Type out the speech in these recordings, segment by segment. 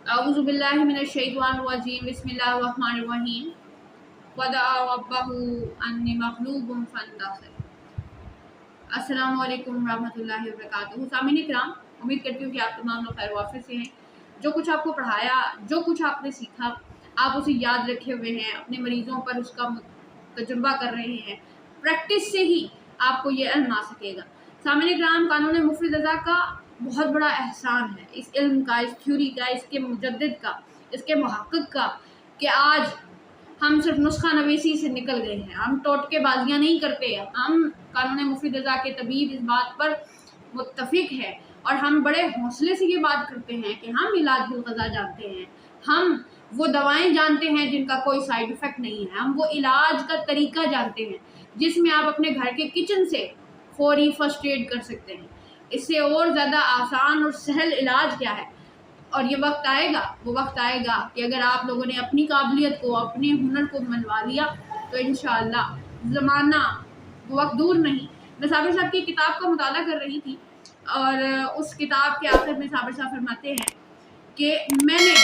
अऊज़ु बिल्लाहि मिनश शैतानिर रजीम बिस्मिल्लाहिर रहमानिर रहीम वदअ रब्बहु अन्नी मग़लूबुन फंतसिर। अस्सलामु अलैकुम रहमतुल्लाहि व बरकातुहू। सामीन इकराम, उम्मीद करती हूँ कि आप तमाम लोग खैर वाफ़ियत से हैं। जो कुछ आपको पढ़ाया, जो कुछ आपने सीखा, आप उसे याद रखे हुए हैं, अपने मरीज़ों पर उसका तजुर्बा कर रहे हैं। प्रैक्टिस से ही आपको ये इल्म आ सकेगा। सामीन इकराम, कानून मुफ़रद अज़ा का बहुत बड़ा एहसान है, इस इल्म का, इस थ्योरी का, इसके मुजद्दिद का, इसके मुहक्किक का, कि आज हम सिर्फ नुस्खा नवीसी से निकल गए हैं। हम टोटकेबाजियाँ नहीं करते हैं। हम कानून मुफ़रद अज़ा के तबीब इस बात पर मुत्तफ़िक है और हम बड़े हौसले से ये बात करते हैं कि हम इलाज बिल क़ज़ा जानते हैं। हम वो दवाएं जानते हैं जिनका कोई साइड इफ़ेक्ट नहीं है। हम वो इलाज का तरीका जानते हैं जिसमें आप अपने घर के किचन से फौरी फर्स्ट एड कर सकते हैं। इससे और ज़्यादा आसान और सहल इलाज क्या है। और ये वक्त आएगा, वो वक्त आएगा कि अगर आप लोगों ने अपनी काबिलियत को, अपने हुनर को मनवा लिया तो इंशाअल्लाह ज़माना, वो वक्त दूर नहीं। मैं साबिर साहब की किताब का मुताला कर रही थी और उस किताब के आखिर में साबिर साहब फरमाते हैं कि मैंने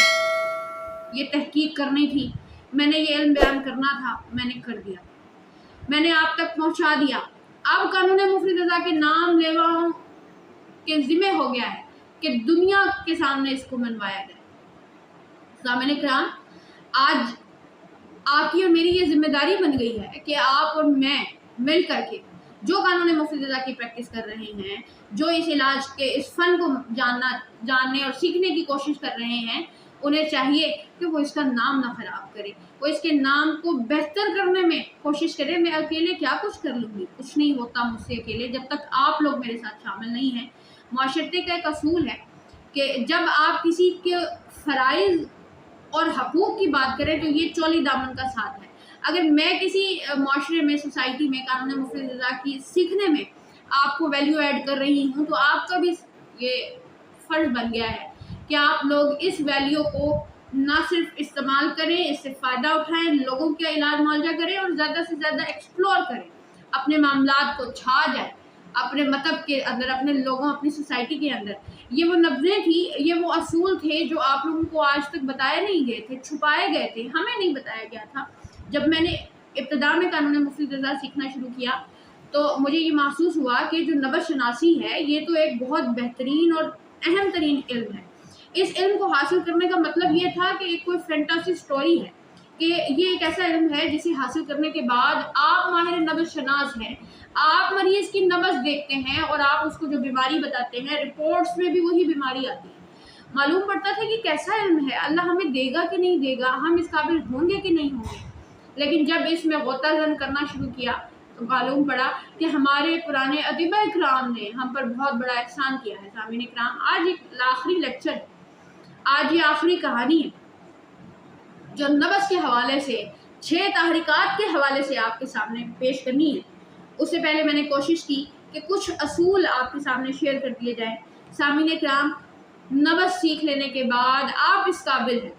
ये तहकीक करनी थी, मैंने ये इल्म बयान करना था, मैंने कर दिया, मैंने आप तक पहुँचा दिया। अब कानून मुफ़रद अज़ा के नाम लेवाओं के ज़िम्मे हो गया है कि दुनिया के सामने इसको मनवाया जाए। सामने इकराम, आज आपकी और मेरी ये जिम्मेदारी बन गई है कि आप और मैं मिल करके जो कानून मुफ़रद अज़ा की प्रैक्टिस कर रहे हैं, जो इस इलाज के, इस फ़न को जानने और सीखने की कोशिश कर रहे हैं, उन्हें चाहिए कि वो इसका नाम ना ख़राब करे, वो इसके नाम को बेहतर करने में कोशिश करें। मैं अकेले क्या कुछ कर लूँगी, कुछ नहीं होता मुझसे अकेले, जब तक आप लोग मेरे साथ शामिल नहीं हैं। माशरते का एक असूल है कि जब आप किसी के फ़राइज़ और हकूक़ की बात करें तो ये चौली दामन का साथ है। अगर मैं किसी माशरे में, सोसाइटी में कानून मुफ़रद अज़ा की सीखने में आपको वैल्यू ऐड कर रही हूँ, तो आपका भी ये फ़र्ज़ बन गया है कि आप लोग इस वैल्यू को ना सिर्फ इस्तेमाल करें, इससे फ़ायदा उठाएं, लोगों का इलाज मुआवजा करें और ज़्यादा से ज़्यादा एक्सप्लोर करें, अपने मामलात को छा जाए अपने मतलब के अंदर, अपने लोगों, अपनी सोसाइटी के अंदर। ये वो नब्ज़ें थी, ये वो असूल थे जो आप लोगों को आज तक बताए नहीं गए थे, छुपाए गए थे, हमें नहीं बताया गया था। जब मैंने इब्तिदा में कानून मुफ़रद अज़ा सीखना शुरू किया तो मुझे ये महसूस हुआ कि जो नबज़ शनासी है, ये तो एक बहुत बेहतरीन और अहम तरीन इल्म है। इस इल्म को हासिल करने का मतलब ये था कि एक कोई फैंटासी स्टोरी है कि ये एक ऐसा इल्म है जिसे हासिल करने के बाद आप माहिर नबज़ शनास हैं, आप मरीज़ की नब्ज़ देखते हैं और आप उसको जो बीमारी बताते हैं, रिपोर्ट्स में भी वही बीमारी आती है। मालूम पड़ता था कि कैसा इल्म है, अल्लाह हमें देगा कि नहीं देगा, हम इस काबिल होंगे कि नहीं होंगे। लेकिन जब इसमें ग़ौताज़न करना शुरू किया तो मालूम पड़ा कि हमारे पुराने अदीबा इकराम ने हम पर बहुत बड़ा एहसान किया है। सामीन इकराम, आज एक आखिरी लेक्चर है, आज ये आखिरी कहानी है जो नब्ज़ के हवाले से, 6 तहरीकात के हवाले से आपके सामने पेश करनी है। उससे पहले मैंने कोशिश की कि कुछ असूल आपके सामने शेयर कर दिए जाएँ। सामीन इकराम, नब्ज़ सीख लेने के बाद आप इस काबिल हैं,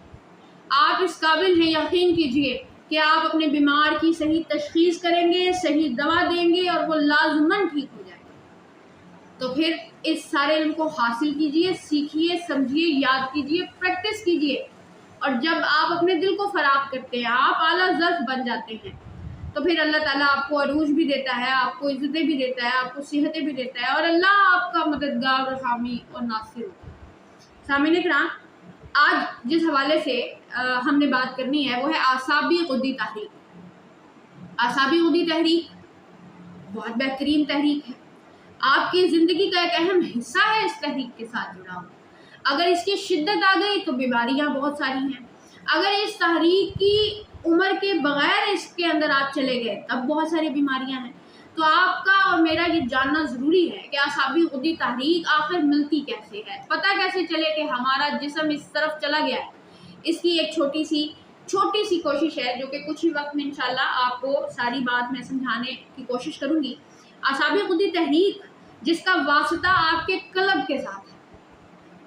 आप इस काबिल हैं, यकीन कीजिए कि आप अपने बीमार की सही तशख़ीस करेंगे, सही दवा देंगे और वो लाज़िमन ठीक हो जाएगा। तो फिर इस सारे इल्म को हासिल कीजिए, सीखिए, समझिए, याद कीजिए, प्रैक्टिस कीजिए और जब आप अपने दिल को फ़राग़ करते हैं, आप आला ज़र्फ़ बन जाते हैं, तो फिर अल्लाह ताला आपको अरूज भी देता है, आपको इज़्ज़तें भी देता है, आपको सेहतें भी देता है और अल्लाह आपका मददगार और हामी और नासिर होता है। सामीन इकराम, आज जिस हवाले से हमने बात करनी है वो है आसाबी ग़ुद्दी तहरीक। आसाबी ग़ुद्दी तहरीक बहुत बेहतरीन तहरीक है, आपकी ज़िंदगी का एक अहम हिस्सा है इस तहरीक के साथ जुड़ा हुआ। अगर इसकी शिद्दत आ गई तो बीमारियाँ बहुत सारी हैं। अगर इस तहरीक की उम्र के बग़ैर इसके अंदर आप चले गए तब बहुत सारी बीमारियां हैं। तो आपका और मेरा ये जानना ज़रूरी है कि आसाबी ग़ुद्दी तहरीक आखिर मिलती कैसे है, पता कैसे चले कि हमारा जिस्म इस तरफ चला गया है। इसकी एक छोटी सी कोशिश है जो कि कुछ ही वक्त में इंशाअल्लाह आपको सारी बात मैं समझाने की कोशिश करूँगी। आसाबी ग़ुद्दी तहरीक जिसका वास्ता आपके क़ल्ब के साथ है,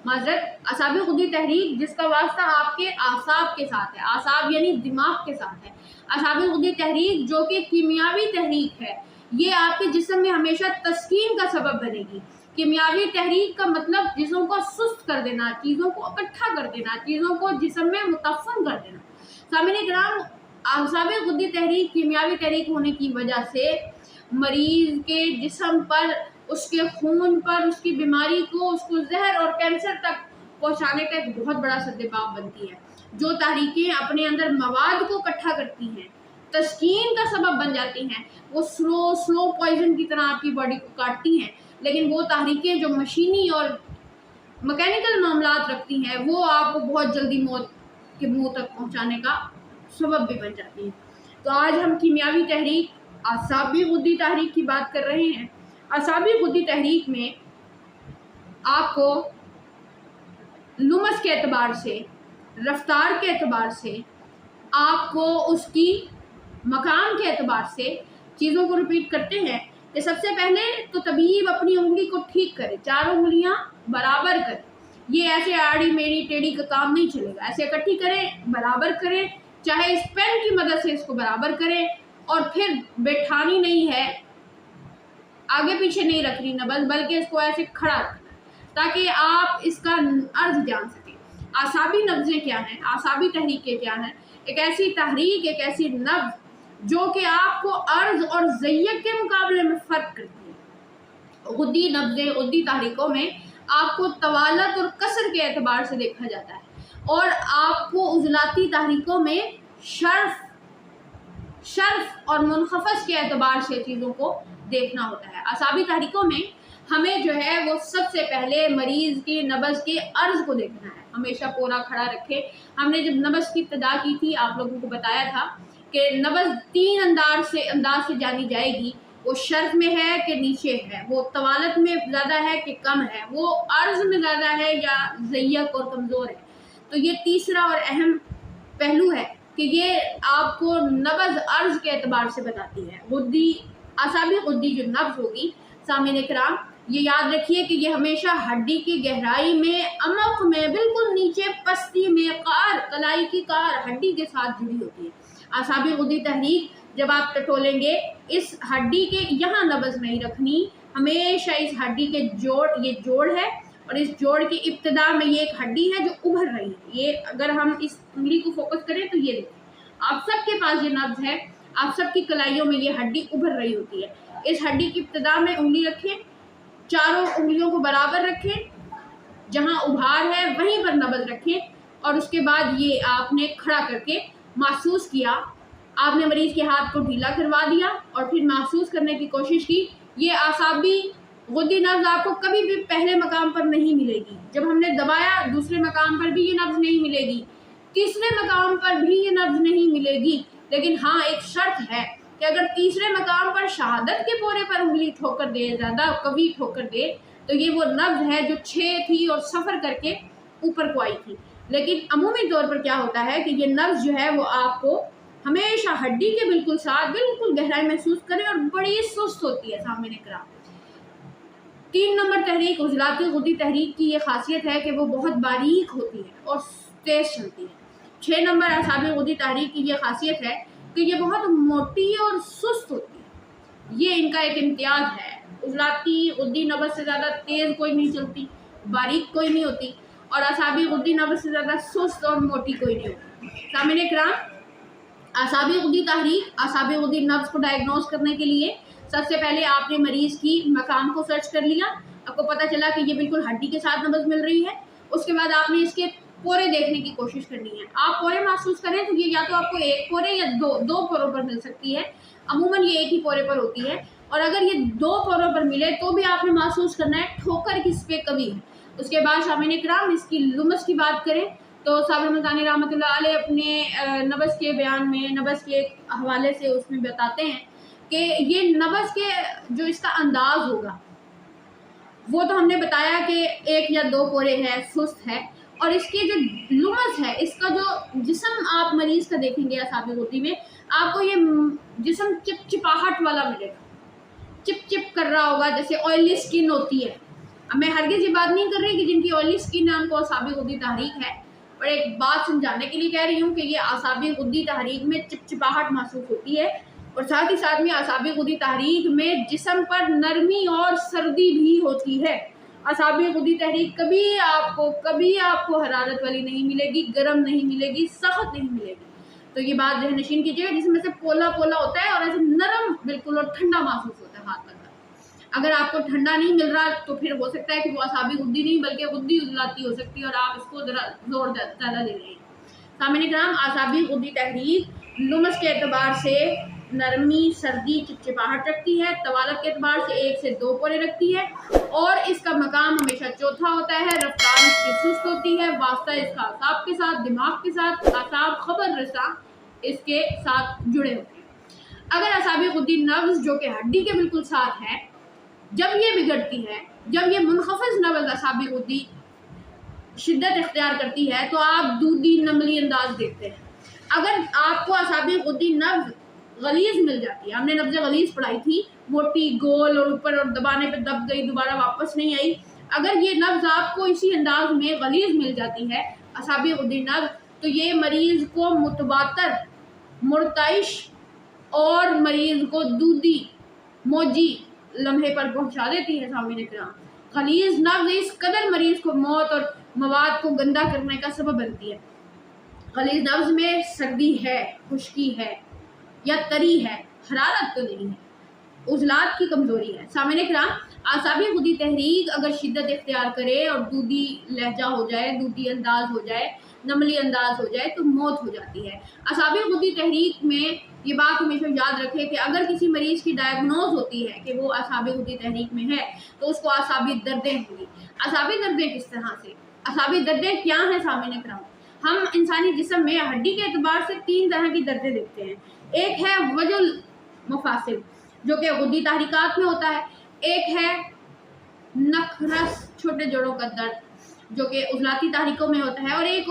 माज़रत, आसाबी ग़ुद्दी तहरीक जिसका वास्ता आपके आसाब के साथ है, आसाब यानी दिमाग के साथ है। आसाबी ग़ुद्दी तहरीक जो कि कीमियावी तहरीक है, ये आपके जिस्म में हमेशा तस्कीन का सबब बनेगी। कीमियावी तहरीक का मतलब जिस्म को सुस्त कर देना, चीज़ों को इकट्ठा कर देना, चीज़ों को जिस्म में मुतफ़न कर देना। सामने कराम, आसाबी गुद्दी तहरीक कीमियावी तहरीक होने की वजह से मरीज़ के जिस्म पर, उसके खून पर, उसकी बीमारी को, उसको जहर और कैंसर तक पहुँचाने का एक बहुत बड़ा सद्देबाब बनती है। जो तहरीकें अपने अंदर मवाद को इकट्ठा करती हैं, तस्कीन का सबब बन जाती हैं, वो स्लो पॉइजन की तरह आपकी बॉडी को काटती हैं। लेकिन वो तहरीकें जो मशीनी और मैकेनिकल मामलात रखती हैं, वो आपको बहुत जल्दी मौत के मुंह तक पहुंचाने का सबब भी बन जाती हैं। तो आज हम कीमियावी तहरीक, आसाबी गुद्दी तहरीक की बात कर रहे हैं। आसाबी गुद्दी तहरीक में आपको लुमस के एतबार से, रफ्तार के एतबार से, आपको उसकी मकाम के एतबार से चीज़ों को रिपीट करते हैं कि सबसे पहले तो तबीब अपनी उंगली को ठीक करे, चारों उंगलियां बराबर करे। ये ऐसे आड़ी मेड़ी टेढ़ी का काम नहीं चलेगा, ऐसे इकट्ठी करें, बराबर करें, चाहे इस पेन की मदद से इसको बराबर करें। और फिर बैठानी नहीं है, आगे पीछे नहीं रखनी नब्ज़, बल्कि इसको ऐसे खड़ा रखना ताकि आप इसका अर्ज जान सकें। आसाबी नब्ज़ें क्या हैं, आसाबी तहरीकें क्या हैं? एक ऐसी तहरीक, एक ऐसी नब्ज़ जो कि आपको अर्ज और ज़य्यक के मुकाबले में फ़र्क करती है। गुद्दी नब्ज़ें, गुद्दी तहरीकों में आपको तवालत और कसर के एतबार से देखा जाता है, और आपको उज़लाती तहरीकों में शर्फ और मुनख़फ़ज़ के एतबार से चीज़ों को देखना होता है। आसाबी तहरीकों में हमें जो है वो सबसे पहले मरीज़ की नब्ज़ के अर्ज़ को देखना है। हमेशा पोरा खड़ा रखें। हमने जब नब्ज़ की इब्तिदा की थी, आप लोगों को बताया था कि नब्ज़ 3 अंदाज से जानी जाएगी। वो शर्फ में है कि नीचे है, वो तवालत में ज़्यादा है कि कम है, वो अर्ज़ में ज़्यादा है या ज़य्यक और कमज़ोर है। तो ये तीसरा और अहम पहलू है कि ये आपको नब्ज़ अर्ज़ के एतबार से बताती है। गुद्दी, आसाबी गुद्दी जो नब्ज़ होगी, सामने कराम, ये याद रखिए कि ये हमेशा हड्डी की गहराई में, अमक में, बिल्कुल नीचे पस्ती में, कलाई की कार हड्डी के साथ जुड़ी होती है। आसाबी गुद्दी तहरीक जब आप टटोलेंगे, इस हड्डी के यहाँ नब्ज़ नहीं रखनी, हमेशा इस हड्डी के ये जोड़ है, और इस जोड़ की इब्तिदा में ये एक हड्डी है जो उभर रही है। ये अगर हम इस उंगली को फोकस करें तो ये देखें, आप सबके पास ये नब्ज़ है, आप सबकी कलाइयों में ये हड्डी उभर रही होती है। इस हड्डी की इब्तिदा में उंगली रखें, चारों उंगलियों को बराबर रखें, जहाँ उभार है वहीं पर नब्ज़ रखें, और उसके बाद ये आपने खड़ा करके महसूस किया, आपने मरीज़ के हाथ को ढीला करवा दिया और फिर महसूस करने की कोशिश की। ये आसाबी गुद्दी नब्ज़ आपको कभी भी पहले मकाम पर नहीं मिलेगी। जब हमने दबाया, दूसरे मकाम पर भी ये नब्ज़ नहीं मिलेगी, तीसरे मकाम पर भी ये नब्ज़ नहीं मिलेगी। लेकिन हाँ, एक शर्त है कि अगर तीसरे मकाम पर शहादत के पोरे पर उंगली ठोकर दे, ज़्यादा कभी ठोकर दे, तो ये वो नब्ज़ है जो 6 थी और सफ़र करके ऊपर को आई थी। लेकिन अमूमी तौर पर क्या होता है कि ये नब्ज़ जो है वो आपको हमेशा हड्डी के बिल्कुल साथ, बिल्कुल गहराई महसूस करें, और बड़ी सुस्त होती है। सामने कराम, 3 नंबर तहरीक, उज़लाती गुद्दी तहरीक की ये खासियत है कि वो बहुत बारीक होती है और तेज़ चलती है। 6 नंबर आसाबी गुद्दी तहरीक की ये खासियत है कि ये बहुत मोटी और सुस्त होती है। ये इनका एक इम्तियाज़ है। उज़लाती गुद्दी नब्ज़ से ज़्यादा तेज़ कोई नहीं चलती, बारीक कोई नहीं होती, और आसाबी गुद्दी नब्ज़ से ज़्यादा सुस्त और मोटी कोई नहीं होती। सामने कराम, आसाबी गुद्दी तहरीक, आसाबी गुद्दी नब्ज़ को डायग्नोज करने के लिए सबसे पहले आपने मरीज़ की मकाम को सर्च कर लिया, आपको पता चला कि ये बिल्कुल हड्डी के साथ नब्ज़ मिल रही है। उसके बाद आपने इसके पोरे देखने की कोशिश करनी है। आप पोरे महसूस करें तो ये या तो आपको एक पोरे या दो पोरों पर मिल सकती है। अमूमन ये एक ही पोरे पर होती है, और अगर ये 2 पोरों पर मिले तो भी आपने महसूस करना है ठोकर किस पे कभी है। उसके बाद शामिन इकराम, इसकी लुमस की बात करें तो साबिर मदानी रहमतुल्लाह अलैह अपने नब्ज़ के बयान में, नब्ज़ के हवाले से उसमें बताते हैं कि ये नब्ज़ के जो इसका अंदाज़ होगा, वो तो हमने बताया कि 1 या 2 पोरे है, सुस्त है, और इसके जो लुमस है, इसका जो जिस्म आप मरीज़ का देखेंगे आसाबी गुद्दी में, आपको ये जिस्म चिपचिपाहट वाला मिलेगा, चिप कर रहा होगा, जैसे ऑयली स्किन होती है। अब मैं हरगिज़ ये बात नहीं कर रही कि जिनकी ऑयली स्किन है उनको आसाबी गुद्दी तहरीक है, पर एक बात समझाने के लिए कह रही हूँ कि ये आसाबी गुद्दी तहरीक में चिपचिपाहट महसूस होती है, और साथ ही साथ में आसाबी गुद्दी तहरीक में जिस्म पर नरमी और सर्दी भी होती है। اعصابی غدی تحریک کبھی آپ کو حرارت والی نہیں ملے گی، گرم نہیں ملے گی، سخت نہیں ملے گی. تو یہ بات ذہن نشین کیجیے گا، جس میں سے پولا پولا ہوتا ہے اور ایسے نرم بالکل اور ٹھنڈا محسوس ہوتا ہے ہاتھ کا. اگر آپ کو ٹھنڈا نہیں مل رہا تو پھر ہو سکتا ہے کہ وہ اعصابی غدی نہیں بلکہ غدی عضلاتی ہو سکتی ہے اور آپ اس کو ذرا زور زیادہ دے رہے ہیں. سامعین کرام، اعصابی غدی تحریک لمس کے اعتبار سے نرمی، سردی، چپچپاہٹ رکھتی ہے، طوالت کے اعتبار سے 1 سے 2 پورے رکھتی ہے اور اس کا مقام ہمیشہ چوتھا ہوتا ہے. رفتار اس کی سست ہوتی ہے، واسطہ اس کا اعصاب کے ساتھ، دماغ کے ساتھ، اعصاب خبر رساں اس کے ساتھ جڑے ہوتے ہیں. اگر اعصابی غدی نبض جو کہ ہڈی کے بالکل ساتھ ہے، جب یہ بگڑتی ہے، جب یہ منخفض نبض اعصابی غدی شدت اختیار کرتی ہے تو آپ دودھی نملی انداز دیکھتے ہیں. اگر آپ کو اعصابی غدی نبض غلیظ مل جاتی ہے، ہم نے نبض غلیظ پڑھائی تھی، موٹی، گول اور اوپر اور دبانے پہ دب گئی، دوبارہ واپس نہیں آئی، اگر یہ نبض آپ کو اسی انداز میں غلیظ مل جاتی ہے اعصابی غدی نبض، تو یہ مریض کو متواتر، مرتعش اور مریض کو دودھی، موجی لمحے پر پہنچا دیتی ہے. سامعین کرام، غلیظ نبض اس قدر مریض کو موت اور مواد کو گندا کرنے کا سبب بنتی ہے. غلیظ نبض میں سردی ہے، خشکی ہے یا تری ہے، حرارت تو نہیں ہے، عضلات کی کمزوری ہے. سامعین کرام، اعصابی غدی تحریک اگر شدت اختیار کرے اور دودھی لہجہ ہو جائے، دودھی انداز ہو جائے، نملی انداز ہو جائے تو موت ہو جاتی ہے. اعصابی غدی تحریک میں یہ بات ہمیشہ یاد رکھے کہ اگر کسی مریض کی ڈائگنوز ہوتی ہے کہ وہ اعصابی غدی تحریک میں ہے تو اس کو اعصابی دردیں ہوں گی. اعصابی دردیں کس طرح سے؟ اعصابی دردیں کیا ہیں سامعین کرام؟ ہم انسانی جسم میں ہڈی کے اعتبار سے 3 طرح کی دردیں دیکھتے ہیں. ایک ہے وجع المفاصل جو کہ غدی تحریکات میں ہوتا ہے، ایک ہے نخرس چھوٹے جوڑوں کا درد جو کہ عضلاتی تحریکوں میں ہوتا ہے، اور ایک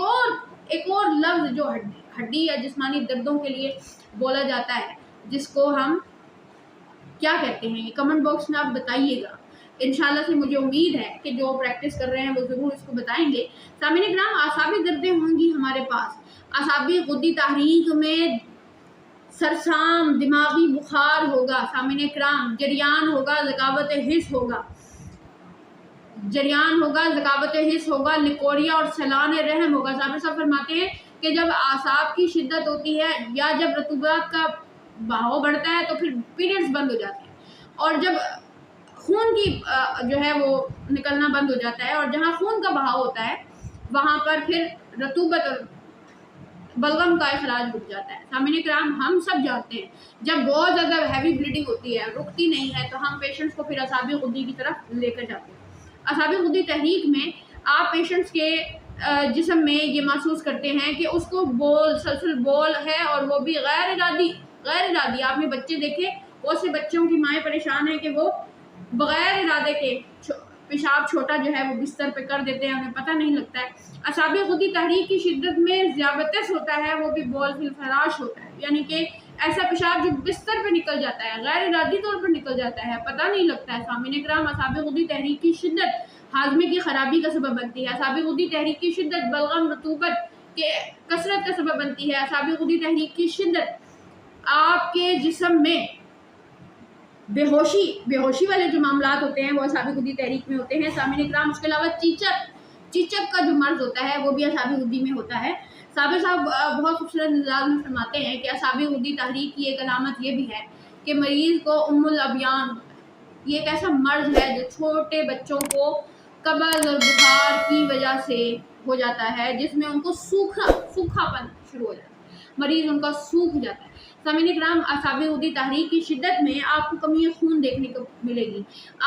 اور لفظ جو ہڈی یا جسمانی دردوں کے لیے بولا جاتا ہے جس کو ہم کیا کہتے ہیں، یہ کمنٹ باکس میں آپ بتائیے گا. انشاءاللہ سے مجھے امید ہے کہ جو پریکٹس کر رہے ہیں وہ ضرور اس کو بتائیں گے. سامعین کرام، اعصابی دردیں ہوں گی ہمارے پاس. اعصابی غدی تحریک میں سرسام دماغی بخار ہوگا. سامعین کرام، جریان ہوگا، ذکاوت حس ہوگا، لکوریا اور سلان رحم ہوگا. صاحب فرماتے ہیں کہ جب اعصاب کی شدت ہوتی ہے یا جب رطوبات کا بہاؤ بڑھتا ہے تو پھر پیریڈز بند ہو جاتے ہیں، اور جب خون کی جو ہے وہ نکلنا بند ہو جاتا ہے، اور جہاں خون کا بہاؤ ہوتا ہے وہاں پر پھر رطوبت اور بلغم کا اخراج رک جاتا ہے. سامعین کرام، ہم سب جانتے ہیں جب بہت زیادہ ہیوی بلیڈنگ ہوتی ہے، رکتی نہیں ہے، تو ہم پیشنٹس کو پھر اعصابی غدی کی طرف لے کر جاتے ہیں. اعصابی غدی تحریک میں آپ پیشنٹس کے جسم میں یہ محسوس کرتے ہیں کہ اس کو سلسل بول ہے، اور وہ بھی غیر ارادی. آپ نے بچے دیکھے، بہت سے بچوں کی مائیں پریشان ہیں کہ وہ بغیر ارادے کے پیشاب چھوٹا جو ہے وہ بستر پہ کر دیتے ہیں، انہیں پتہ نہیں لگتا ہے. اعصابی غدی تحریک کی شدت میں ذیابطس ہوتا ہے، وہ بھی بول فی الفراش ہوتا ہے، یعنی کہ ایسا پیشاب جو بستر پہ نکل جاتا ہے، غیر ارادی طور پر نکل جاتا ہے، پتہ نہیں لگتا ہے. سامعین کرام، اعصابی غدی تحریک کی شدت ہاضمے کی خرابی کا سبب بنتی ہے. اعصابی غدی تحریک کی شدت بلغم، رطوبت کے کثرت کا سبب بنتی ہے. اعصابی غدی تحریک کی شدت آپ کے جسم میں بے ہوشی والے جو معاملات ہوتے ہیں وہ اعصابی غدی تحریک میں ہوتے ہیں. سامعین کرام، اس کے علاوہ چیچک کا جو مرض ہوتا ہے وہ بھی اعصابی غدی میں ہوتا ہے. صابر صاحب بہت خوبصورت انداز میں فرماتے ہیں کہ اعصابی غدی تحریک کی ایک علامت یہ بھی ہے کہ مریض کو الابیان، یہ ایک ایسا مرض ہے جو چھوٹے بچوں کو قبض اور بخار کی وجہ سے ہو جاتا ہے، جس میں ان کو سوکھاپن شروع ہو جاتا ہے، مریض ان کا سوکھ جاتا ہے. سامعین کرام، اعصابی غدی تحریک کی شدت میں آپ کو کمی خون دیکھنے کو ملے گی.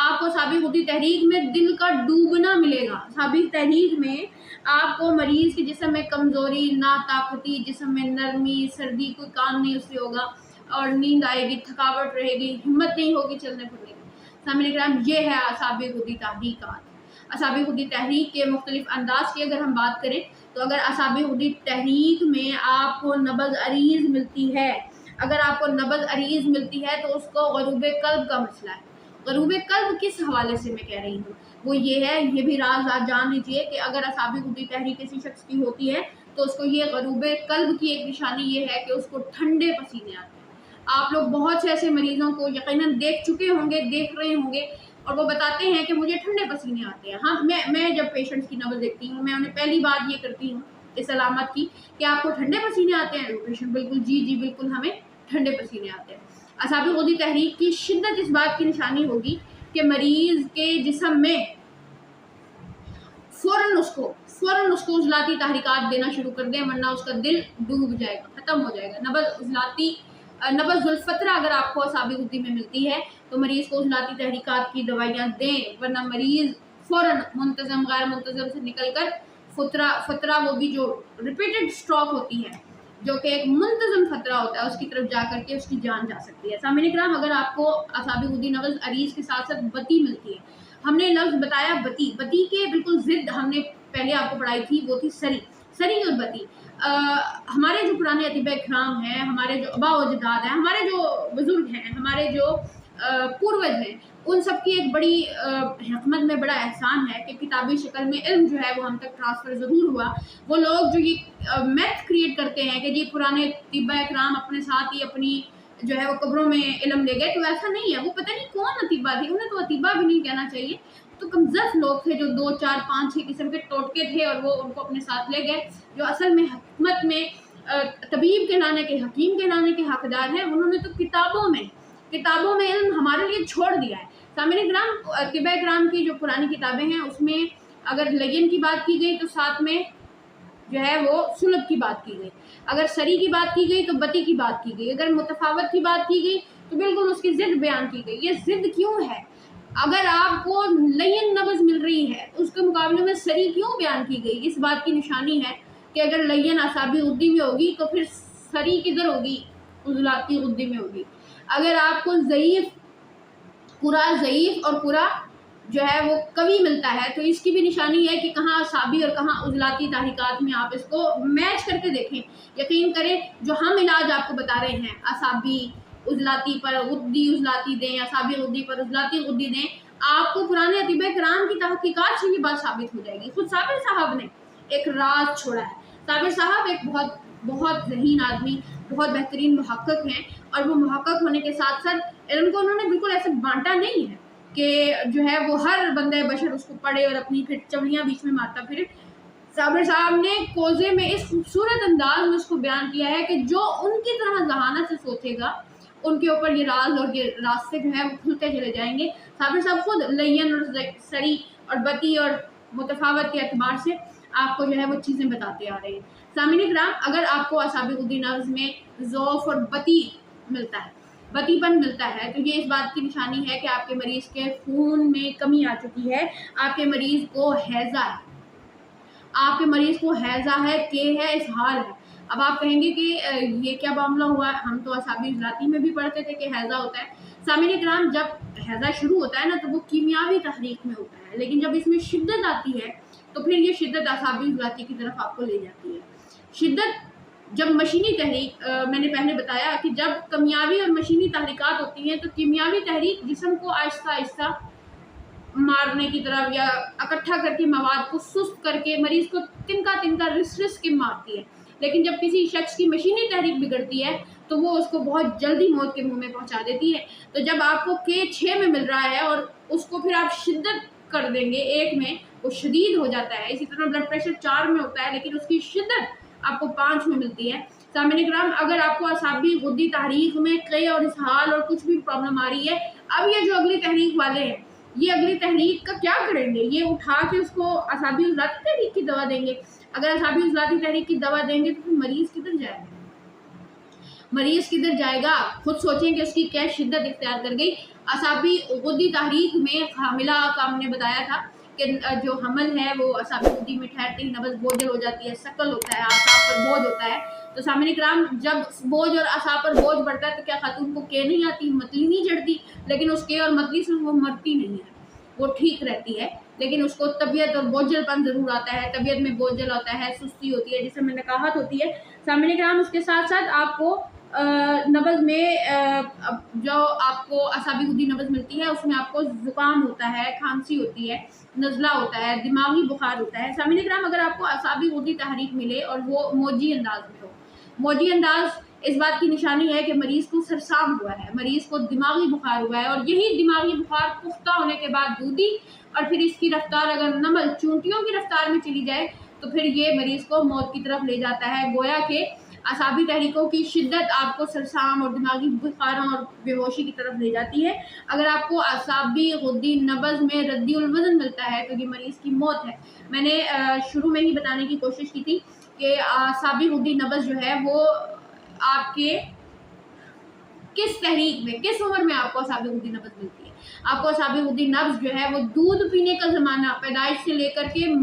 آپ کو اعصابی غدی تحریک میں دل کا ڈوبنا ملے گا. اعصابی تحریک میں آپ کو مریض کے جسم میں کمزوری، ناطاقتی، جسم میں نرمی، سردی، کوئی کام نہیں اس سے ہوگا، اور نیند آئے گی، تھکاوٹ رہے گی، ہمت نہیں ہوگی چلنے پھرنے کی. سامعین کرام، یہ ہے اعصابی غدی تحریکات. اعصابی غدی تحریک کے مختلف انداز کی اگر ہم بات کریں تو اگر اعصابی غدی تحریک میں آپ کو نبض عریض ملتی ہے، تو اس کو غروب قلب کا مسئلہ ہے. غروب قلب کس حوالے سے میں کہہ رہی ہوں، وہ یہ ہے، یہ بھی راز آپ جان لیجئے کہ اگر اعصابی غدی تحریک کسی شخص کی ہوتی ہے تو اس کو یہ غروب قلب کی ایک نشانی یہ ہے کہ اس کو ٹھنڈے پسینے آتے ہیں. آپ لوگ بہت سے ایسے مریضوں کو یقیناً دیکھ چکے ہوں گے، دیکھ رہے ہوں گے और वो बताते हैं कि मुझे ठंडे पसीने आते हैं। हाँ, मैं जब पेशेंट्स की नब्ज़ देखती हूँ, मैं उन्हें पहली बात ये करती हूँ इस अलामत की कि आपको ठंडे पसीने आते हैं? तो पेशेंट बिल्कुल जी बिल्कुल हमें ठंडे पसीने आते हैं। असाबी गुद्दी तहरीक की शिद्दत इस बात की निशानी होगी कि मरीज़ के जिस्म में फ़ौरन उसको उजलाती तहरीकात देना शुरू कर दें, वरना उसका दिल डूब जाएगा, ख़त्म हो जाएगा। नबज़ुल्फ़तरा अगर आपको असाबी गुद्दी में मिलती है तो मरीज़ को उजलाती तहरीकात की दवाइयाँ दें, वरना मरीज़ फ़ौरन मुंतज़म गैर मुंतज़म से निकल कर फतरा वो भी जो रिपीटेड स्ट्रोक होती है, जो कि एक मुंतज़म फतरा होता है, उसकी तरफ जा करके उसकी जान जा सकती है। सामईन इकराम, अगर आपको असाबी गुद्दी नब्ज़ अरीज़ के साथ साथ बती मिलती है, हमने लफ्ज़ बताया बती के बिल्कुल ज़िद हमने पहले आपको पढ़ाई थी, वो थी सरी और बती। हमारे जो पुराने अतिबा इकराम हैं, हमारे जो आबा व अजदाद हैं, हमारे जो बुज़ुर्ग हैं, हमारे जो पूर्वज हैं, उन सब की एक बड़ी हिकमत में बड़ा एहसान है कि किताबी शक्ल में इल्म जो है वो हम तक ट्रांसफ़र ज़रूर हुआ। वो लोग जो ये मैथ क्रिएट करते हैं कि जी पुराने अतिबा इकराम अपने साथ ही अपनी जो है वो कब्रों में इल्म ले गए, तो ऐसा नहीं है। वो पता नहीं कौन अतीबा थे, उन्हें तो अतीबा भी नहीं कहना चाहिए, तो कमज़र्फ लोग थे जो 2, 4, 5, 6 किस्म के टोटके थे और वो उनको अपने साथ ले गए। जो असल में हिकमत में तबीब कहलाने के, हकीम कहलाने के हकदार हैं, उन्होंने तो किताबों में इल्म हमारे लिए छोड़ दिया है। सामईन इकराम, अतिबा इकराम की जो पुरानी किताबें हैं उसमें अगर लय्यन की बात की गई तो साथ में जो है वो सुलभ की बात की गई, अगर सरी की बात की गई तो बती की बात की गई, अगर मुतफावत की बात की गई तो बिल्कुल उसकी ज़िद बयान की गई। ये ज़िद क्यों है? अगर आपको लय्यन नब्ज़ मिल रही है उसके मुकाबले में सरी क्यों बयान की गई? इस बात की निशानी है कि अगर लय्यन असाबी गुद्दी में होगी तो फिर सरी किधर होगी? उज़लाती गुद्दी में होगी। अगर आपको ज़ईफ़ और पूरा जो है वो कवि मिलता है तो इसकी भी निशानी है कि कहाँ असाबी और कहाँ उज़लाती तहरीकात में आप इसको मैच करके देखें। यकीन करें, जो हम इलाज आपको बता रहे हैं, असाबी उज़लाती पर गुद्दी उज़लाती दें, असाबी गुद्दी पर उज़लाती गुद्दी दें, आपको पुराने अतिबा इकराम की तहक़ीक़ात से ये बात साबित हो जाएगी। खुद साबिर साहब ने एक राज छोड़ा है। साबिर साहब एक बहुत ज़हीन आदमी, बहुत बेहतरीन मुहक्किक़ हैं, और वो मुहक्किक़ होने के साथ साथ इल्म को उन्होंने बिल्कुल ऐसे बांटा नहीं है कि जो है वो हर बंदे बशर उसको पढ़े और अपनी फिर चवड़ियाँ बीच में मारता फिरे। साबिर साहब ने कोज़े में इस खूबसूरत अंदाज में उसको बयान किया है कि जो उनकी तरह ज़हानत से सोचेगा उनके ऊपर ये राज और ये रास्ते जो है वो खुलते चले जाएंगे। साबिर साहब खुद लय्यन और सरी और बती और मुतफावत के एतबार से आपको जो है वो चीज़ें बताते आ रहे हैं। सामईन इकराम, अगर आपको असाबी गुद्दी नब्ज़ में ज़ौफ़ और बतीपन मिलता है तो ये इस बात की निशानी है कि आपके मरीज़ के खून में कमी आ चुकी है, आपके मरीज़ को हैज़ा है, के है, इसहाल है। अब आप कहेंगे कि ये क्या मामला हुआ? हम तो असाबी उज़लाती में भी पढ़ते थे कि हैज़ा होता है। सामईन इकराम, जब हैज़ा शुरू होता है ना तो वो कीमियावी तहरीक में होता है, लेकिन जब इसमें शिद्दत आती है तो फिर ये शिद्दत असाबी उज़लाती की तरफ आपको ले जाती है। शिद्दत जब मशीनी तहरीक, मैंने पहले बताया कि जब कीमियावी और मशीनी तहरीकात होती हैं तो कीमियावी तहरीक जिस्म को आहिस्ता आहिस्ता मारने की तरफ या इकट्ठा करके मवाद को सुस्त करके मरीज़ को तिनका रिस के मारती है, लेकिन जब किसी शख्स की मशीनी तहरीक बिगड़ती है तो वो उसको बहुत जल्दी मौत के मुंह में पहुंचा देती है। तो जब आपको के 6 में मिल रहा है और उसको फिर आप शिद्दत कर देंगे 1 में, वो शदीद हो जाता है। इसी तरह ब्लड प्रेशर 4 में होता है लेकिन उसकी शिद्दत आपको 5 में मिलती है। सामईन इकराम, अगर आपको असाबी गुद्दी तहरीक में कई और इसहाल और कुछ भी प्रॉब्लम आ रही है, अब ये जो अगली तहरीक वाले हैं, ये अगली तहरीक का क्या करेंगे? ये उठा के उसको असाबी उज़लाती तहरीक की दवा देंगे। अगर असाबी उज़लाती तहरीक की दवा देंगे तो फिर मरीज़ किधर जाएगा? खुद सोचें कि उसकी क्या शिद्दत इख्तियार कर गई। असाबी गुद्दी तहरीक में हामिला का हमने बताया था कि जो हमल है वो असाबी गुद्दी में ठहरते ही नब्ज़ बोझल हो जाती है, शकल होता है, आसाब पर बोझ होता है। तो सामईन इकराम, जब बोझ और आसाब पर बोझ बढ़ता है तो क्या खातून को के नहीं आती, मतली नहीं चढ़ती? लेकिन उस के और मतली से वो मरती नहीं है, वो ठीक रहती है, लेकिन उसको तबीयत और बोझलपन ज़रूर आता है, तबीयत में बोझल होता है, सुस्ती होती है, जिसमें नकाहत होती है। सामईन इकराम, उसके साथ साथ आपको नब्ज़ में जो आपको असाबी गुद्दी नब्ज़ मिलती है उसमें आपको ज़ुकाम होता है, खांसी होती है, नज़ला होता है, दिमागी बुखार होता है। सामईन इकराम, अगर आपको असाबी गुद्दी तहरीक मिले और वो मौजी अंदाज में हो, मौजी अंदाज इस बात की निशानी है कि मरीज़ को सरसाम हुआ है, मरीज़ को दिमागी बुखार हुआ है, और यही दिमागी बुखार पुख्ता होने के बाद दूधी और फिर इसकी रफ्तार अगर नमल चूंटियों की रफ्तार में चली जाए तो फिर ये मरीज़ को मौत की तरफ ले जाता है। गोया के असाबी तहरीकों की शिद्दत आपको सरसाम और दिमागी बुखारों और बेहोशी की तरफ ले जाती है। अगर आपको असाबी गुद्दी नब्ज़ में रद्दुल वज़न मिलता है तो ये मरीज़ की मौत है। मैंने शुरू में ही बताने की कोशिश की थी कि असाबी गुद्दी नब्ज़ जो है वो आपके किस तहरीक में, किस उम्र में आपको असाबी गुद्दी नब्ज़ मिलती है। आपको असाबी गुद्दी नब्ज़ जो है वो दूध पीने का ज़माना पैदाइश से लेकर के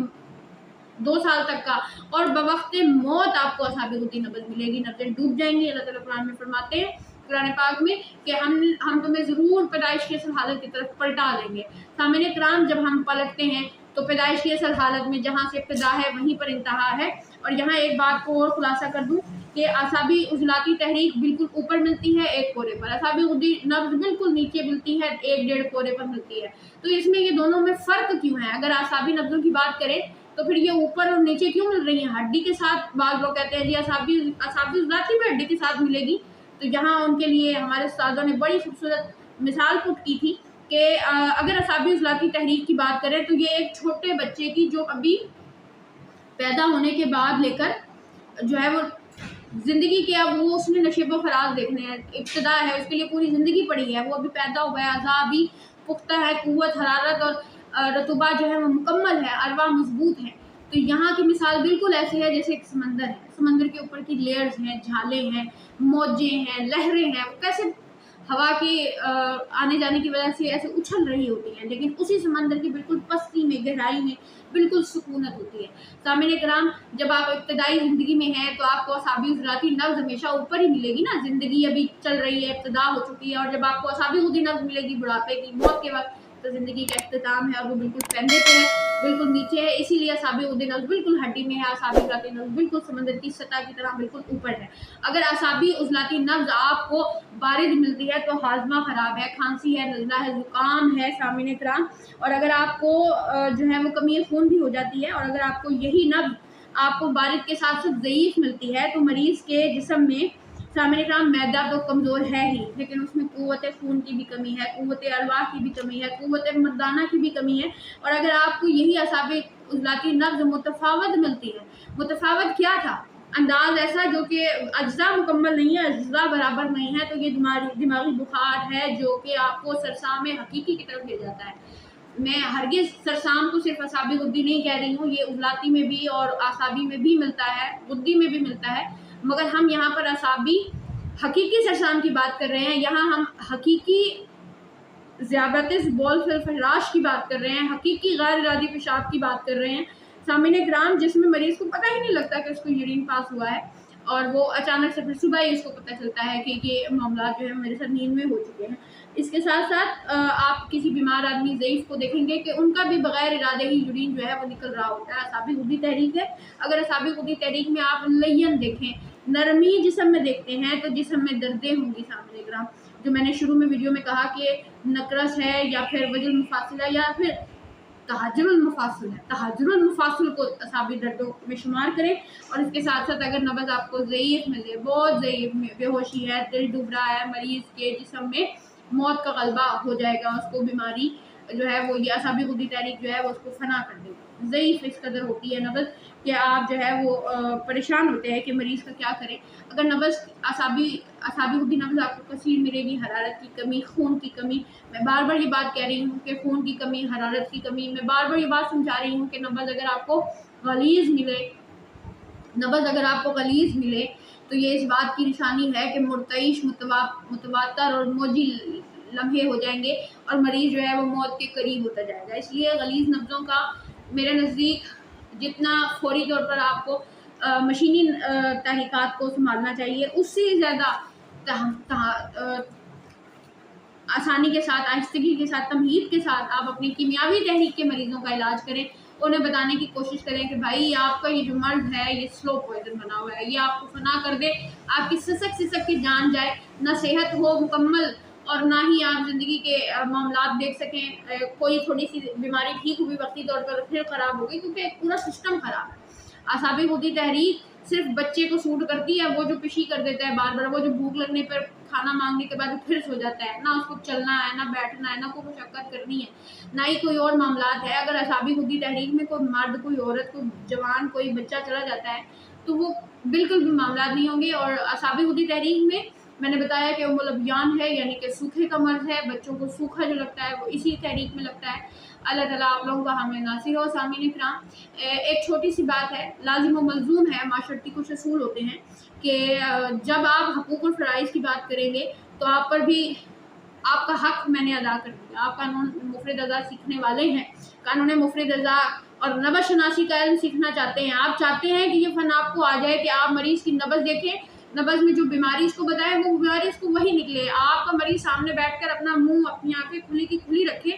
2 साल तक का, और बवक्त मौत आपको असाबी गुद्दी नब्ज़ मिलेगी, नब्ज़ें डूब जाएंगी। अल्लाह ताला कुरान में फरमाते हैं, कुरान पाक में, कि हम तुम्हें ज़रूर पैदाइश की असल हालत की तरफ पलटा देंगे। सामने कराम, जब हम पलटते हैं तो पैदाइश की असल हालत में जहाँ से इब्तिदा है वहीं पर इंतहा है। और यहाँ एक बात को और खुलासा कर दूँ कि असाबी उज़लाती तहरीक बिल्कुल ऊपर मिलती है 1 कोरे पर, असाबी गुद्दी नब्ज़ बिल्कुल नीचे मिलती है 1-1.5 कोरे पर मिलती है। तो इसमें ये दोनों में फ़र्क क्यों है? अगर असाबी नब्ज़ों की बात करें तो फिर ये ऊपर और नीचे क्यों मिल रही हैं? हड्डी के साथ, बाज़ लोग कहते हैं जी असाबी उज़लाती भी हड्डी के साथ मिलेगी। तो यहाँ उनके लिए हमारे उस्तादों ने बड़ी खूबसूरत मिसाल पुट की थी कि अगर असाबी उज़लाती तहरीक की बात करें तो ये एक छोटे बच्चे की, जो अभी पैदा होने के बाद लेकर जो है वो ज़िंदगी के, अब वो उसने नशेबो फराज देखने हैं, इब्तिदा है, उसके लिए पूरी ज़िंदगी पड़ी है, वो अभी पैदा हुआ है, अज़ा भी पुख्ता है, क़ुव्वत, हरारत और रतुबा जो है वो मुकम्मल है, अरवा मजबूत है। तो यहाँ की मिसाल बिल्कुल ऐसे है जैसे एक समंदर है, समंदर के ऊपर की लेयर्स हैं, झालें हैं, मौजें हैं, लहरें हैं, वो कैसे हवा के आने जाने की वजह से ऐसे उछल रही होती हैं, लेकिन उसी समंदर की बिल्कुल पस्ती में, गहराई में बिल्कुल सुकूनत होती है। सामने कराम, जब आप इब्तदाई ज़िंदगी में हैं तो आपको असाबी उज़लाती नब्ज़ हमेशा ऊपर ही मिलेगी ना, ज़िंदगी अभी चल रही है, इब्तिदा हो चुकी है, और जब आपको असाबी गुद्दी नब्ज़ मिलेगी बुढ़ापे की, मौत के वक्त, तो ज़िंदगी का इख्तिताम है और वो बिल्कुल कंधे पे है, बिल्कुल नीचे है। इसीलिए असाबी गुद्दी नब्ज़ बिल्कुल हड्डी में है, असाबी उज़लाती नब्ज़ बिल्कुल समंदर की सतह की तरह बिल्कुल ऊपर है। अगर असाबी उज़लाती नब्ज़ आपको बारिद मिलती है तो हाजमा ख़राब है, खांसी है, नज़ला है, ज़ुकाम है सामिन कराम, और अगर आपको जो है वो कमी खून भी हो जाती है, और अगर आपको यही नब्ज़ आपको बारिद के साथ साथ ज़ईफ़ मिलती है तो मरीज़ के जिस्म में सामने कराम मैदा तो कमज़ोर है ही, लेकिन उसमें क़ुव्वत खून की भी कमी है, क़ुव्वत अरवाह की भी कमी है, क़ुव्वत मर्दाना की भी कमी है। और अगर आपको यही असाबी उज़लाती नब्ज़ मुतफ़ावत मिलती है, मुतफ़ावत क्या था? अंदाज़ ऐसा जो कि अज्जा मुकम्मल नहीं है, अज्जा बराबर नहीं है, तो ये दिमागी बुखार है जो कि आपको सरसाम हकीकी की तरफ ले जाता है। मैं हरगिज़ सरसाम को सिर्फ असाबी गुद्दी नहीं कह रही हूँ, ये उज़लाती में भी और आसाबी में भी मिलता है, गुद्दी में भी मिलता है, मगर हम यहाँ पर असाबी हकीकी सरसाम की बात कर रहे हैं। यहाँ हम हकीकी ज़ियाबतिस बॉल फराश की बात कर रहे हैं, हकीकी गैर इरादी पेशाब की बात कर रहे हैं। सामने ग्राम, जिसमें मरीज़ को पता ही नहीं लगता कि उसको यूरिन पास हुआ है, और वो अचानक से फिर सुबह ही उसको पता चलता है कि ये मामला जो है मेरे साथ नींद में हो चुके हैं। इसके साथ साथ आप किसी बीमार आदमी ज़ईफ़ को देखेंगे कि उनका भी बग़ैर इरादे ही यूरिन जो है वो निकल रहा होता है। असाबी गुद्दी तहरीक है। अगर असाबी गुद्दी तहरीक में आप लय्यन देखें, नरमी जिस्म में देखते हैं, तो जिस्म में दर्दें होंगी सामने ग्राम, जो मैंने शुरू में वीडियो में कहा कि नकरस है या फिर वजल मुफासिला या फिर तहज्जुरुल मुफासिल है, तहज्जुरुल मुफासिल को असाबी दर्दों में शुमार करें। और इसके साथ साथ अगर नब्ज़ आपको ज़ईफ़ मिले, बहुत ज़ईफ़ में, बेहोशी है, दिल डूब रहा है, मरीज़ के जिस्म में मौत का गलबा हो जाएगा, उसको बीमारी जो है वो, ये असाबी गुद्दी तहरीक जो है वो उसको फना कर देगी। ज़ईफ़ इस कदर होती है नब्ज़ कि आप जो है वो परेशान होते हैं कि मरीज़ का क्या करें। अगर नब्ज़ असाबी गुद्दी नब्ज़ आपको कसीर मिलेगी, हरारत की कमी, खून की कमी, मैं बार बार ये बात कह रही हूँ कि खून की कमी, हरारत की कमी, मैं बार बार ये बात समझा रही हूँ कि नब्ज़ अगर आपको गलीज़ मिले, नब्ज़ अगर आपको गलीज़ मिले तो ये इस बात की निशानी है कि मुर्तइश, मुतवातर और मौजी लम्हे हो जाएंगे और मरीज़ जो है वो मौत के करीब होता जाएगा। इसलिए गलीज़ नब्ज़ों का मेरे नज़दीक जितना फौरी तौर पर आपको मशीनी तहरीकात को संभालना चाहिए, उससे ज़्यादा आसानी के साथ, आहिस्तगी के साथ, तमहीद के साथ आप अपनी कीमियावी तहरीक के मरीज़ों का इलाज करें। उन्हें बताने की कोशिश करें कि भाई आपका ये जो मर्ज़ है ये स्लो पॉइजन बना हुआ है, ये आपको फना कर दे, आपकी सिसक के जान जाए, ना सेहत हो मुकम्मल और ना ही आप ज़िंदगी के मामलात देख सकें। कोई थोड़ी सी बीमारी ठीक हुई वक्ती तौर पर फिर ख़राब हो गई, क्योंकि पूरा सिस्टम ख़राब है। असाबी गुद्दी तहरीक صرف بچے کو سوٹ کرتی ہے، وہ جو پشی کر دیتا ہے بار بار، وہ جو بھوک لگنے پر کھانا مانگنے کے بعد پھر سو جاتا ہے، نہ اس کو چلنا ہے، نہ بیٹھنا ہے، نہ کوئی مشقت کرنی ہے، نہ ہی کوئی اور معاملات ہے۔ اگر اعصابی خودی تحریک میں کوئی مرد، کوئی عورت، کوئی جوان، کوئی بچہ چلا جاتا ہے تو وہ بالکل بھی معاملات نہیں ہوں گے۔ اور اعصابی خودی تحریک میں نے بتایا کہ الابیان ہے، یعنی کہ سوکھے کا مرض ہے، بچوں کو سوکھا جو لگتا ہے وہ اسی تحریک میں لگتا ہے۔ اللہ تعالیٰ آپ لوگوں کا ہمیں ناصر ہو۔ سامعین کرام، ایک چھوٹی سی بات ہے، لازم و ملزوم ہے، معاشرتی کچھ اصول ہوتے ہیں کہ جب آپ حقوق اور فرائض کی بات کریں گے تو آپ پر بھی آپ کا حق میں نے ادا کر دیا۔ آپ قانون مفرد ادا سیکھنے والے ہیں، قانون مفرد ادا اور نبض شناسی کا علم سیکھنا چاہتے ہیں، آپ چاہتے ہیں کہ یہ فن آپ کو آ جائے کہ آپ مریض کی نبض دیکھیں، نبض میں جو بیماری اس کو بتائے وہ بیماری اس کو وہی نکلے، آپ کا مریض سامنے بیٹھ کر اپنا منہ، اپنی آنکھیں کھلی کی کھلی رکھے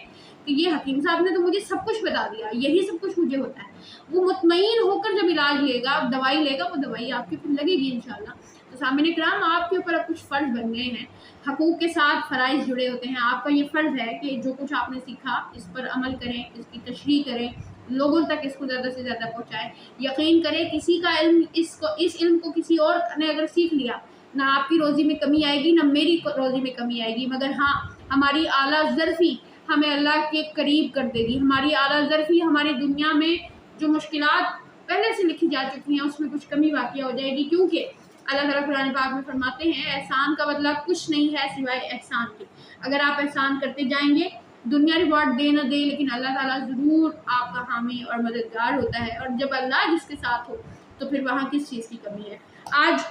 کہ یہ حکیم صاحب نے تو مجھے سب کچھ بتا دیا، یہی سب کچھ مجھے ہوتا ہے۔ وہ مطمئن ہو کر جب علاج لے گا، دوائی لے گا، وہ دوائی آپ کی پھر لگے گی انشاءاللہ۔ تو سامعین کرام، آپ کے اوپر اب کچھ فرض بن گئے ہیں، حقوق کے ساتھ فرائض جڑے ہوتے ہیں۔ آپ کا یہ فرض ہے کہ جو کچھ آپ نے سیکھا اس پر عمل کریں، اس کی تشریح کریں، لوگوں تک اس کو زیادہ سے زیادہ پہنچائیں۔ یقین کریں کسی کا علم اس علم کو کسی اور نے اگر سیکھ لیا، نہ آپ کی روزی میں کمی آئے گی، نہ میری روزی میں کمی آئے گی، مگر ہاں ہماری اعلیٰ ظرفی ہمیں اللہ کے قریب کر دے گی۔ ہماری اعلیٰ ظرفی ہماری دنیا میں جو مشکلات پہلے سے لکھی جا چکی ہیں اس میں کچھ کمی واقع ہو جائے گی، کیونکہ اللہ تعالیٰ قرآن پاک میں فرماتے ہیں احسان کا بدلہ کچھ نہیں ہے سوائے احسان کے۔ اگر آپ احسان کرتے جائیں گے، دنیا ریوارڈ دے نہ دے لیکن اللہ تعالیٰ ضرور آپ کا حامی اور مددگار ہوتا ہے، اور جب اللہ جس کے ساتھ ہو تو پھر وہاں کس چیز کی کمی ہے۔ آج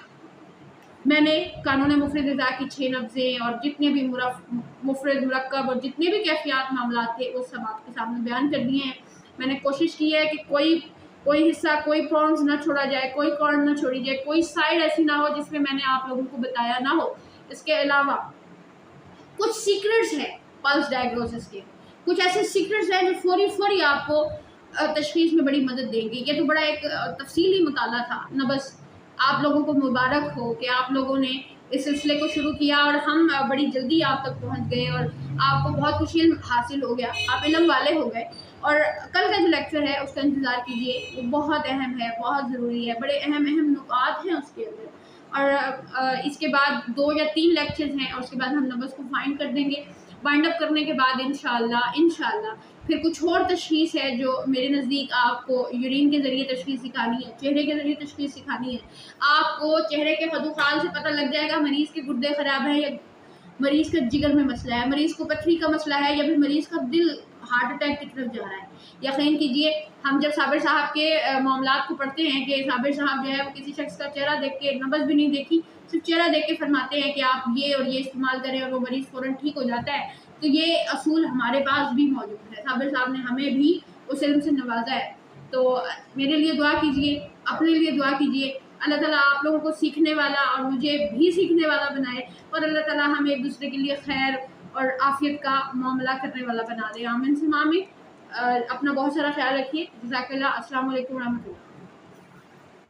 میں نے قانون مفرد ادا کی 6 نبضیں اور جتنے بھی مفرد، مرکب اور جتنے بھی کیفیات معاملات تھے وہ سب آپ کے سامنے بیان کر دیے ہیں۔ میں نے کوشش کی ہے کہ کوئی حصہ، کوئی پوائنٹس نہ چھوڑا جائے، کوئی کارن نہ چھوڑی جائے، کوئی سائڈ ایسی نہ ہو جس میں میں نے آپ لوگوں کو بتایا نہ ہو۔ اس کے علاوہ کچھ سیکرٹس ہیں پلس ڈائگنوسس کے، کچھ ایسے سیکرٹس ہیں جو فوری آپ کو تشخیص میں بڑی مدد دیں گے۔ یہ تو بڑا ایک تفصیلی مطالعہ تھا نہ، بس آپ لوگوں کو مبارک ہو کہ آپ لوگوں نے اس سلسلے کو شروع کیا اور ہم بڑی جلدی آپ تک پہنچ گئے اور آپ کو بہت کچھ علم حاصل ہو گیا، آپ علم والے ہو گئے۔ اور کل کا جو لیکچر ہے اس کا انتظار کیجیے، وہ بہت اہم ہے، بہت ضروری ہے، بڑے اہم نکات ہیں اس کے اندر۔ اور اس کے بعد 2 یا 3 لیکچرز ہیں اور اس کے بعد ہم نمبرز کو فائنڈ کر دیں گے۔ وائنڈ اپ کرنے کے بعد انشاءاللہ پھر کچھ اور تشخیص ہے جو میرے نزدیک آپ کو یورین کے ذریعے تشخیص سکھانی ہے، چہرے کے ذریعے تشخیص سکھانی ہے۔ آپ کو چہرے کے خد و خال سے پتہ لگ جائے گا مریض کے گردے خراب ہیں یا مریض کا جگر میں مسئلہ ہے، مریض کو پتھری کا مسئلہ ہے یا پھر مریض کا دل ہارٹ اٹیک کی طرف جا رہا ہے۔ یقین کیجئے ہم جب صابر صاحب کے معاملات کو پڑھتے ہیں کہ صابر صاحب جو ہے وہ کسی شخص کا چہرہ دیکھ کے، نبض بھی نہیں دیکھی، صرف چہرہ دیکھ کے فرماتے ہیں کہ آپ یہ اور یہ استعمال کریں اور وہ مریض فوراً ٹھیک ہو جاتا ہے، تو یہ اصول ہمارے پاس بھی موجود ہے۔ صابر صاحب نے ہمیں بھی اس علم سے نوازا ہے۔ تو میرے لیے دعا کیجئے، اپنے لیے دعا کیجئے، اللہ تعالیٰ آپ لوگوں کو سیکھنے والا اور مجھے بھی سیکھنے والا بنائے، اور اللہ تعالیٰ ہمیں ایک دوسرے کے لیے خیر اور عافیت کا معاملہ کرنے والا بنا دے۔ آمین ثم آمین۔ اپنا بہت سارا خیال رکھیے۔ جزاک اللہ۔ السلام علیکم ورحمۃ اللہ۔